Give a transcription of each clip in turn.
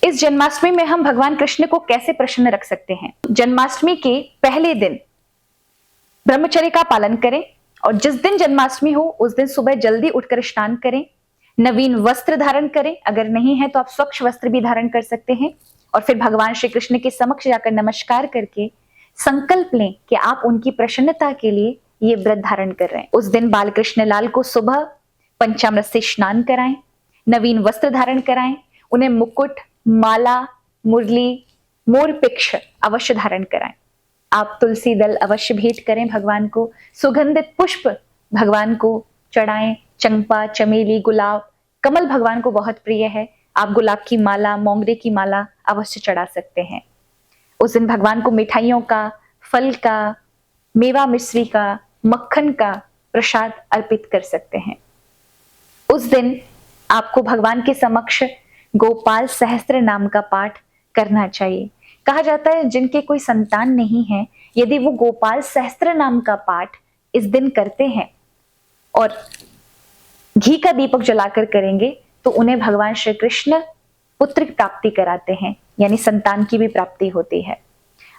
इस जन्माष्टमी में हम भगवान कृष्ण को कैसे प्रसन्न रख सकते हैं? जन्माष्टमी के पहले दिन ब्रह्मचर्य का पालन करें और जिस दिन जन्माष्टमी हो उस दिन सुबह जल्दी उठकर स्नान करें, नवीन वस्त्र धारण करें, अगर नहीं है तो आप स्वच्छ वस्त्र भी धारण कर सकते हैं और फिर भगवान श्री कृष्ण के समक्ष जाकर नमस्कार करके संकल्प लें कि आप उनकी प्रसन्नता के लिए ये व्रत धारण कर रहे हैं। उस दिन बाल कृष्ण लाल को सुबह पंचामृत से स्नान कराएं, नवीन वस्त्र धारण कराएं, उन्हें मुकुट, माला, मुरली, मोरपिक्ष अवश्य धारण कराएं। आप तुलसी दल अवश्य भेंट करें भगवान को, सुगंधित पुष्प भगवान को चढ़ाएं, चंपा, चमेली, गुलाब, कमल भगवान को बहुत प्रिय है। आप गुलाब की माला, मोंगरे की माला अवश्य चढ़ा सकते हैं। उस दिन भगवान को मिठाइयों का, फल का, मेवा मिश्री का, मक्खन का प्रसाद अर्पित कर सकते हैं। उस दिन आपको भगवान के समक्ष गोपाल सहस्त्र नाम का पाठ करना चाहिए। कहा जाता है जिनके कोई संतान नहीं है, यदि वो गोपाल सहस्त्र नाम का पाठ इस दिन करते हैं और घी का दीपक जलाकर करेंगे तो उन्हें भगवान श्री कृष्ण पुत्र की प्राप्ति कराते हैं, यानी संतान की भी प्राप्ति होती है।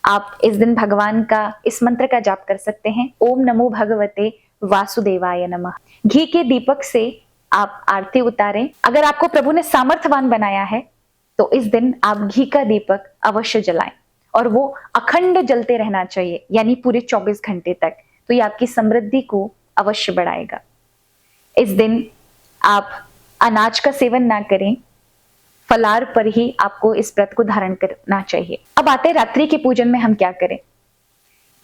आप इस दिन भगवान का इस मंत्र का जाप कर सकते हैं, ओम नमो भगवते वासुदेवाय नमः। घी के दीपक से आप आरती उतारें। अगर आपको प्रभु ने सामर्थ्यवान बनाया है तो इस दिन आप घी का दीपक अवश्य जलाएं और वो अखंड जलते रहना चाहिए, यानी पूरे 24 घंटे तक। तो ये आपकी समृद्धि को अवश्य बढ़ाएगा। इस दिन आप अनाज का सेवन ना करें, फलाहार पर ही आपको इस व्रत को धारण करना चाहिए। अब आते हैं रात्रि के पूजन में हम क्या करें।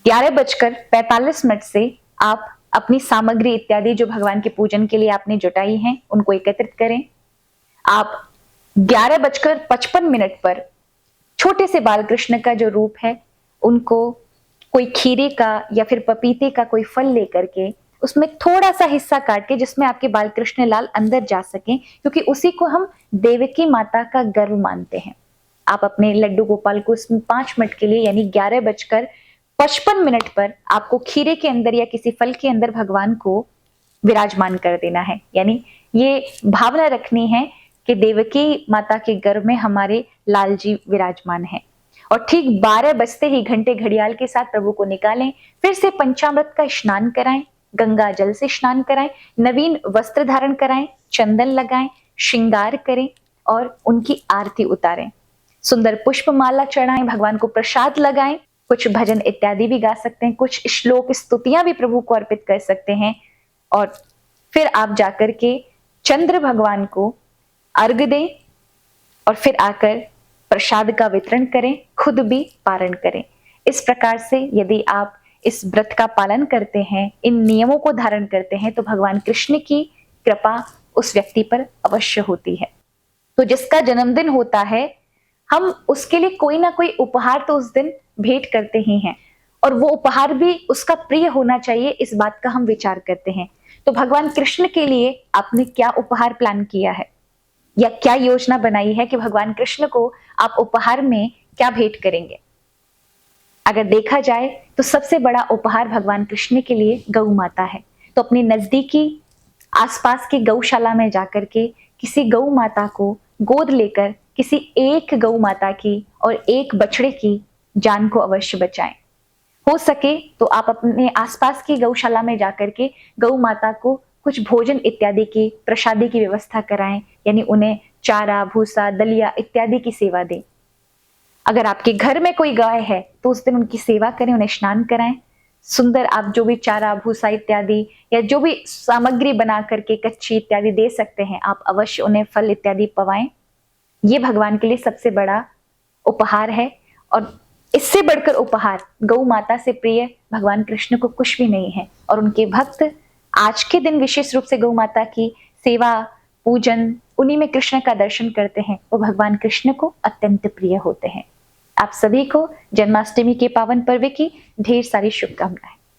11:45 से आप अपनी सामग्री इत्यादि जो भगवान के पूजन के लिए आपने जुटाई हैं उनको एकत्रित करें। आप 11:55 पर छोटे से बाल कृष्ण का जो रूप है उनको कोई खीरे का या फिर पपीते का कोई फल लेकर के उसमें थोड़ा सा हिस्सा काट के जिसमें आपके बाल कृष्ण लाल अंदर जा सकें, क्योंकि उसी को हम देवकी माता का गर्व मानते हैं। आप अपने लड्डू गोपाल को इसमें 5 मिनट के लिए यानी 11:55 पर आपको खीरे के अंदर या किसी फल के अंदर भगवान को विराजमान कर देना है। यानी ये भावना रखनी है कि देवकी माता के गर्भ में हमारे लाल जी विराजमान हैं। और ठीक 12 बजते ही घंटे घड़ियाल के साथ प्रभु को निकालें, फिर से पंचामृत का स्नान कराएं, गंगा जल से स्नान कराएं, नवीन वस्त्र धारण कराएं, चंदन लगाएं, श्रृंगार करें और उनकी आरती उतारें। सुंदर पुष्प माला चढ़ाएं, भगवान को प्रसाद लगाएं, कुछ भजन इत्यादि भी गा सकते हैं, कुछ श्लोक स्तुतियां भी प्रभु को अर्पित कर सकते हैं। और फिर आप जाकर के चंद्र भगवान को अर्घ दें और फिर आकर प्रसाद का वितरण करें, खुद भी पारण करें। इस प्रकार से यदि आप इस व्रत का पालन करते हैं, इन नियमों को धारण करते हैं, तो भगवान कृष्ण की कृपा उस व्यक्ति पर अवश्य होती है। तो जिसका जन्मदिन होता है हम उसके लिए कोई ना कोई उपहार तो उस दिन भेंट करते ही हैं, और वो उपहार भी उसका प्रिय होना चाहिए, इस बात का हम विचार करते हैं। तो भगवान कृष्ण के लिए आपने क्या उपहार प्लान किया है या क्या योजना बनाई है कि भगवान कृष्ण को आप उपहार में क्या भेंट करेंगे? अगर देखा जाए तो सबसे बड़ा उपहार भगवान कृष्ण के लिए गौ माता है। तो अपनी नजदीकी आसपास की गौशाला में जाकर के किसी गौ माता को गोद लेकर किसी एक गौ माता की और एक बछड़े की जान को अवश्य बचाएं। हो सके तो आप अपने आसपास की गौशाला में जाकर के गौ माता को कुछ भोजन इत्यादि की प्रसादी की व्यवस्था कराएं, यानी उन्हें चारा, भूसा, दलिया इत्यादि की सेवा दें। अगर आपके घर में कोई गाय है तो उस दिन उनकी सेवा करें, उन्हें स्नान कराएं। सुंदर आप जो भी चारा, भूसा इत्यादि या जो भी सामग्री बना करके कच्ची इत्यादि दे सकते हैं, आप अवश्य उन्हें फल इत्यादि पवाएं। ये भगवान के लिए सबसे बड़ा उपहार है और इससे बढ़कर उपहार गौ माता से प्रिय भगवान कृष्ण को कुछ भी नहीं है। और उनके भक्त आज के दिन विशेष रूप से गौ माता की सेवा, पूजन, उन्हीं में कृष्ण का दर्शन करते हैं, वो भगवान कृष्ण को अत्यंत प्रिय होते हैं। आप सभी को जन्माष्टमी के पावन पर्व की ढेर सारी शुभकामनाएं।